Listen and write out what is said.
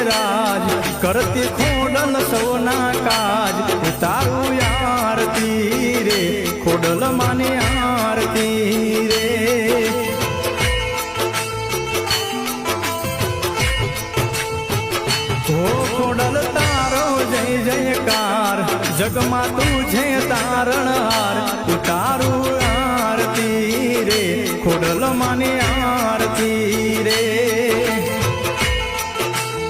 राज करती खोडल सौना काज तारू आरती रे खोडल माने आरती रे खोडल तारो जय जयकार जगमा तुझे तारणहार तारू आरती रे खोडल माने